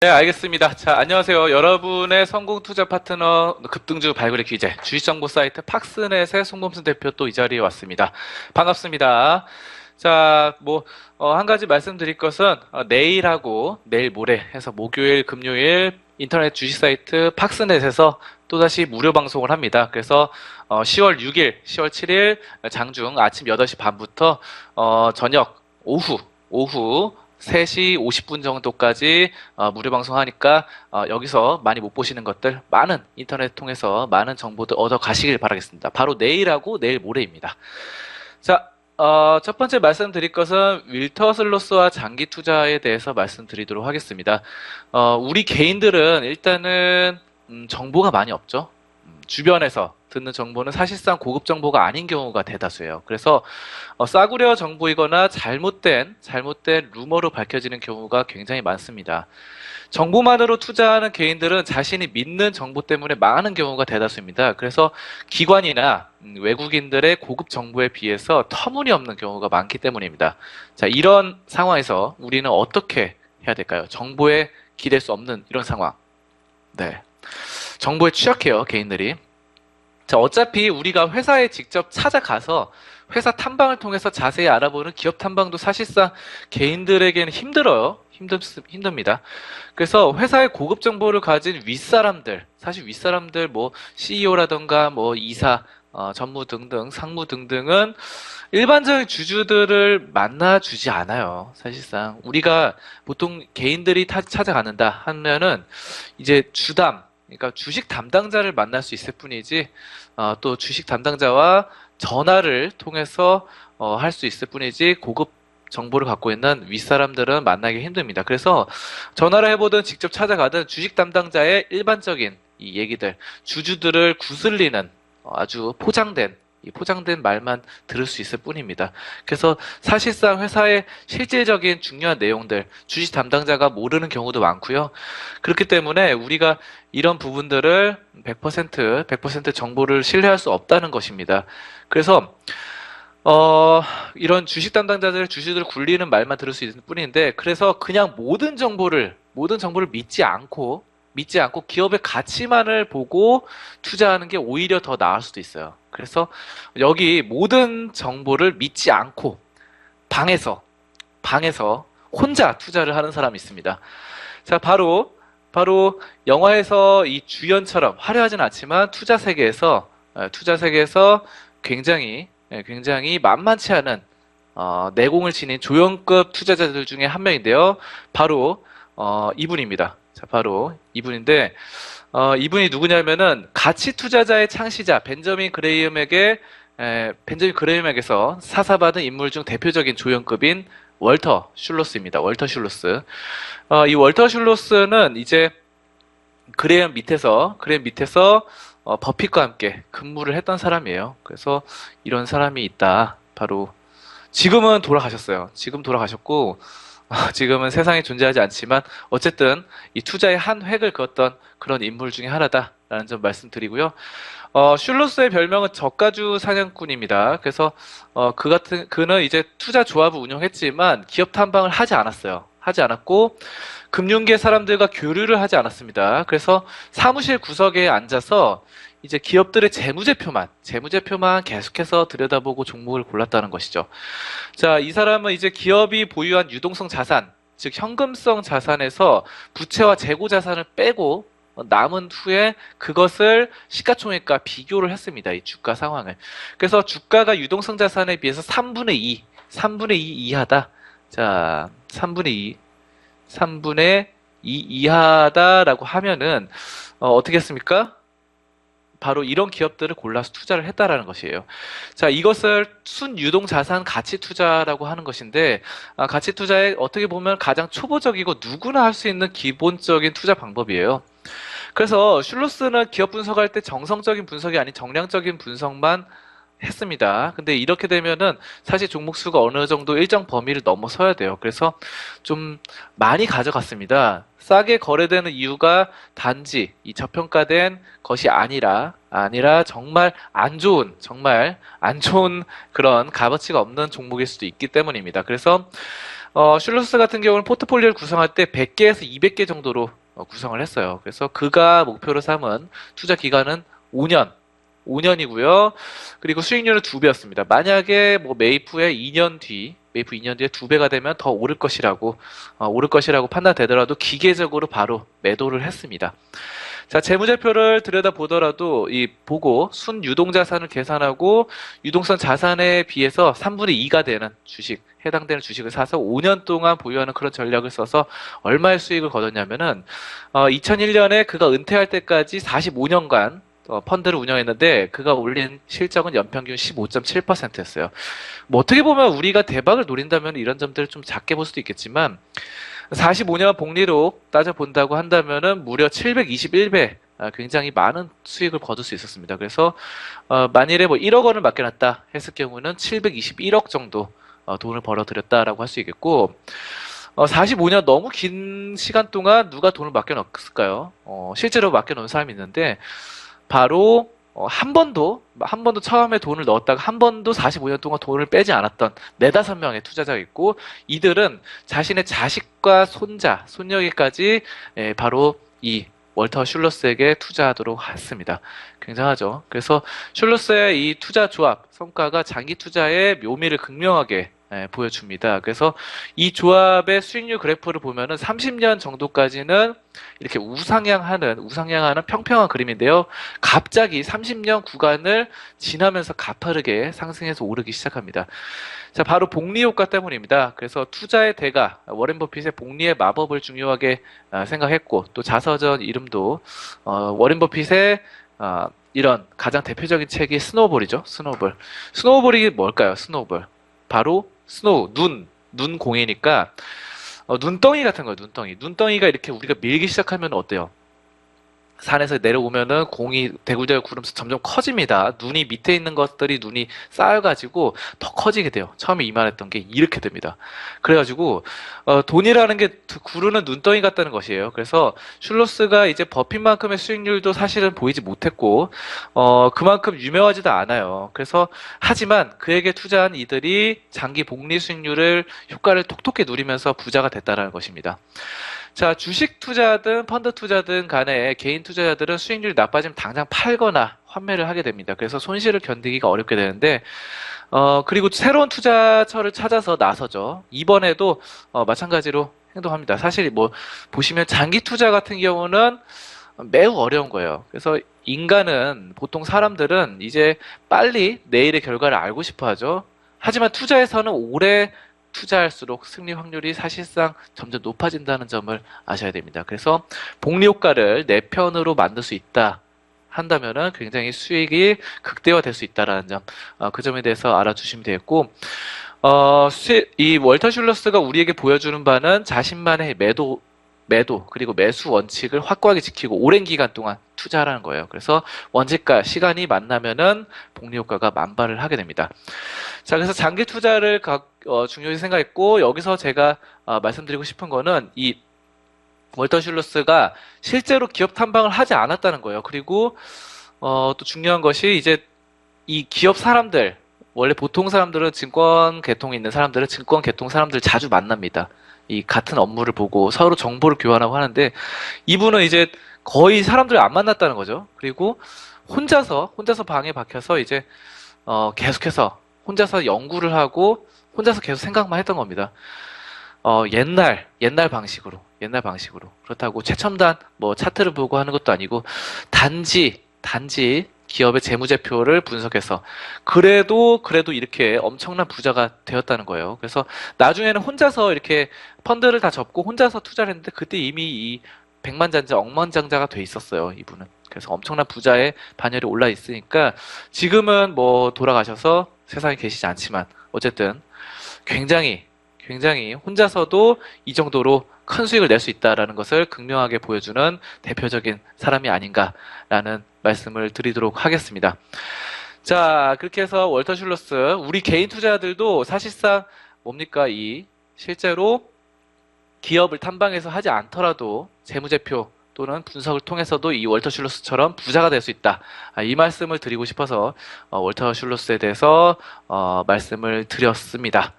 네, 알겠습니다. 자, 안녕하세요. 여러분의 성공 투자 파트너 급등주 발굴의 귀재, 주식정보 사이트 팍스넷의 송범순 대표 또 이 자리에 왔습니다. 반갑습니다. 자, 한 가지 말씀드릴 것은, 내일하고 내일 모레 해서 목요일, 금요일 인터넷 주식 사이트 팍스넷에서 또다시 무료 방송을 합니다. 그래서, 10월 6일, 10월 7일 장중 아침 8시 반부터, 저녁, 오후 3시 50분 정도까지 무료 방송하니까 여기서 많이 못 보시는 것들 많은 인터넷 통해서 많은 정보들 얻어 가시길 바라겠습니다. 바로 내일하고 내일 모레입니다. 자, 첫 번째 말씀드릴 것은 윌터 슬로스와 장기 투자에 대해서 말씀드리도록 하겠습니다. 우리 개인들은 일단은 정보가 많이 없죠. 주변에서 듣는 정보는 사실상 고급 정보가 아닌 경우가 대다수예요. 그래서 싸구려 정보이거나 잘못된 루머로 밝혀지는 경우가 굉장히 많습니다. 정보만으로 투자하는 개인들은 자신이 믿는 정보 때문에 망하는 경우가 대다수입니다. 그래서 기관이나 외국인들의 고급 정보에 비해서 터무니없는 경우가 많기 때문입니다. 자, 이런 상황에서 우리는 어떻게 해야 될까요? 정보에 기댈 수 없는 이런 상황. 네. 정보에 취약해요, 개인들이. 자, 어차피 우리가 회사에 직접 찾아가서 회사 탐방을 통해서 자세히 알아보는 기업 탐방도 사실상 개인들에게는 힘들어요. 힘듭니다. 그래서 회사의 고급 정보를 가진 윗사람들, 사실 윗사람들 CEO라던가 이사, 전무 등등, 상무 등등은 일반적인 주주들을 만나주지 않아요. 사실상 우리가 보통 개인들이 찾아가는다 하면은 이제 그러니까 주식 담당자를 만날 수 있을 뿐이지, 또 주식 담당자와 전화를 통해서 할 수 있을 뿐이지 고급 정보를 갖고 있는 윗사람들은 만나기 힘듭니다. 그래서 전화를 해보든 직접 찾아가든 주식 담당자의 일반적인 이 얘기들, 주주들을 구슬리는 아주 포장된 말만 들을 수 있을 뿐입니다. 그래서 사실상 회사의 실질적인 중요한 내용들, 주식 담당자가 모르는 경우도 많고요. 그렇기 때문에 우리가 이런 부분들을 100% 정보를 신뢰할 수 없다는 것입니다. 그래서 이런 주식 담당자들, 주주들을 굴리는 말만 들을 수 있을 뿐인데, 그래서 그냥 모든 정보를 믿지 않고 기업의 가치만을 보고 투자하는 게 오히려 더 나을 수도 있어요. 그래서 여기 모든 정보를 믿지 않고 방에서 혼자 투자를 하는 사람이 있습니다. 자, 바로 영화에서 이 주연처럼 화려하진 않지만 투자 세계에서 굉장히 만만치 않은 내공을 지닌 조연급 투자자들 중에 한 명인데요. 바로 이분입니다. 자, 바로 이분인데 이분이 누구냐면은 가치 투자자의 창시자 벤저민 그레이엄에게서 사사받은 인물 중 대표적인 조연급인 월터 슐로스입니다. 월터 슐로스. 이 월터 슐로스는 이제 그레이엄 밑에서 버핏과 함께 근무를 했던 사람이에요. 그래서 이런 사람이 있다. 바로 지금은 돌아가셨어요. 지금 돌아가셨고 지금은 세상에 존재하지 않지만 어쨌든 이 투자의 한 획을 그었던 그런 인물 중에 하나다라는 점 말씀드리고요. 슐로스의 별명은 저가주 사냥꾼입니다. 그래서 그는 이제 투자 조합을 운영했지만 기업 탐방을 하지 않았어요. 하지 않았고 금융계 사람들과 교류를 하지 않았습니다. 그래서 사무실 구석에 앉아서 이제 기업들의 재무제표만 계속해서 들여다보고 종목을 골랐다는 것이죠. 자, 이 사람은 이제 기업이 보유한 유동성 자산, 즉 현금성 자산에서 부채와 재고 자산을 빼고 남은 후에 그것을 시가총액과 비교를 했습니다. 이 주가 상황을. 그래서 주가가 유동성 자산에 비해서 3분의 2 이하다. 자, 3분의 2 이하다라고 하면은 어떻게 했습니까? 바로 이런 기업들을 골라서 투자를 했다라는 것이에요. 자, 이것을 순유동 자산 가치 투자라고 하는 것인데, 가치 투자에 어떻게 보면 가장 초보적이고 누구나 할 수 있는 기본적인 투자 방법이에요. 그래서 슐로스는 기업 분석할 때 정성적인 분석이 아닌 정량적인 분석만 했습니다. 근데 이렇게 되면은 사실 종목 수가 어느 정도 일정 범위를 넘어서야 돼요. 그래서 좀 많이 가져갔습니다. 싸게 거래되는 이유가 단지 이 저평가된 것이 아니라 정말 안 좋은 그런 값어치가 없는 종목일 수도 있기 때문입니다. 그래서 슐루스 같은 경우는 포트폴리오를 구성할 때 100개에서 200개 정도로 구성을 했어요. 그래서 그가 목표로 삼은 투자 기간은 5년, 5년이고요. 그리고 수익률은 2배였습니다. 만약에 뭐 메이프 2년 뒤에 2배가 되면 더 오를 것이라고 판단되더라도 기계적으로 바로 매도를 했습니다. 자, 재무제표를 들여다보더라도 보고 순유동자산을 계산하고 유동성 자산에 비해서 3분의 2가 되는 해당되는 주식을 사서 5년 동안 보유하는 그런 전략을 써서 얼마의 수익을 거뒀냐면은 2001년에 그가 은퇴할 때까지 45년간 펀드를 운영했는데 그가 올린 실적은 연평균 15.7%였어요. 뭐 어떻게 보면 우리가 대박을 노린다면 이런 점들을 좀 작게 볼 수도 있겠지만 45년 복리로 따져본다고 한다면은 무려 721배, 굉장히 많은 수익을 거둘 수 있었습니다. 그래서 만일에 뭐 1억 원을 맡겨놨다 했을 경우는 721억 정도 돈을 벌어들였다라고 할 수 있겠고, 45년 너무 긴 시간 동안 누가 돈을 맡겨놨을까요? 실제로 맡겨놓은 사람이 있는데 바로 한 번도 처음에 돈을 넣었다가 한 번도 45년 동안 돈을 빼지 않았던 네다섯 명의 투자자가 있고, 이들은 자신의 자식과 손녀에게까지 바로 이 월터 슐러스에게 투자하도록 했습니다. 굉장하죠. 그래서 슐러스의 이 투자 조합 성과가 장기 투자의 묘미를 극명하게 보여줍니다. 그래서 이 조합의 수익률 그래프를 보면은 30년 정도까지는 이렇게 우상향하는 평평한 그림인데요. 갑자기 30년 구간을 지나면서 가파르게 상승해서 오르기 시작합니다. 자, 바로 복리 효과 때문입니다. 그래서 투자의 대가, 워렌 버핏의 복리의 마법을 중요하게 생각했고, 또 자서전 이름도 워렌 버핏의 이런 가장 대표적인 책이 스노우볼이죠. 스노우볼이 뭘까요? 스노우볼. 바로 스노우, 눈 공이니까 눈덩이 같은 거예요. 눈덩이가 이렇게 우리가 밀기 시작하면 어때요? 산에서 내려오면은 공이 대굴대굴 구르면서 점점 커집니다. 눈이 밑에 있는 것들이 눈이 쌓여가지고 더 커지게 돼요. 처음에 이만했던 게 이렇게 됩니다. 그래가지고 돈이라는 게 구르는 눈덩이 같다는 것이에요. 그래서 슐로스가 이제 버핏만큼의 수익률도 사실은 보이지 못했고 그만큼 유명하지도 않아요. 그래서 하지만 그에게 투자한 이들이 장기 복리 수익률을 효과를 톡톡히 누리면서 부자가 됐다는 것입니다. 자, 주식 투자든 펀드 투자든 간에 개인 투자자들은 수익률이 나빠지면 당장 팔거나 환매를 하게 됩니다. 그래서 손실을 견디기가 어렵게 되는데, 그리고 새로운 투자처를 찾아서 나서죠. 이번에도 마찬가지로 행동합니다. 사실 뭐 보시면 장기 투자 같은 경우는 매우 어려운 거예요. 그래서 보통 사람들은 이제 빨리 내일의 결과를 알고 싶어 하죠. 하지만 투자에서는 오래 투자할수록 승리 확률이 사실상 점점 높아진다는 점을 아셔야 됩니다. 그래서 복리 효과를 내 편으로 만들 수 있다 한다면은 굉장히 수익이 극대화될 수 있다라는 점, 그 점에 대해서 알아주시면 되겠고, 이 월터 슐러스가 우리에게 보여주는 바는 자신만의 매도 그리고 매수 원칙을 확고하게 지키고 오랜 기간 동안 투자하라는 거예요. 그래서 원칙과 시간이 만나면은 복리 효과가 만발을 하게 됩니다. 자, 그래서 장기 투자를 중요히 생각했고, 여기서 제가 말씀드리고 싶은 거는 이 월터 슐러스가 실제로 기업 탐방을 하지 않았다는 거예요. 그리고 또 중요한 것이 이제 이 기업 사람들, 원래 보통 사람들은 증권 계통에 있는 사람들은 증권 계통 사람들 자주 만납니다. 이 같은 업무를 보고 서로 정보를 교환하고 하는데, 이분은 이제 거의 사람들을 안 만났다는 거죠. 그리고 혼자서 방에 박혀서 이제 계속해서 혼자서 연구를 하고 혼자서 계속 생각만 했던 겁니다. 옛날 방식으로. 그렇다고 최첨단 뭐 차트를 보고 하는 것도 아니고 단지 기업의 재무제표를 분석해서 그래도 이렇게 엄청난 부자가 되었다는 거예요. 그래서 나중에는 혼자서 이렇게 펀드를 다 접고 혼자서 투자를 했는데 그때 이미 이 백만장자, 억만장자가 돼 있었어요, 이분은. 그래서 엄청난 부자의 반열에 올라 있으니까 지금은 뭐 돌아가셔서 세상에 계시지 않지만 어쨌든 굉장히 혼자서도 이 정도로 큰 수익을 낼 수 있다라는 것을 극명하게 보여주는 대표적인 사람이 아닌가라는 말씀을 드리도록 하겠습니다. 자, 그렇게 해서 월터 슐러스, 우리 개인 투자자들도 사실상 뭡니까? 실제로 기업을 탐방해서 하지 않더라도 재무제표 또는 분석을 통해서도 이 월터 슐러스처럼 부자가 될 수 있다. 이 말씀을 드리고 싶어서 월터 슐러스에 대해서 말씀을 드렸습니다.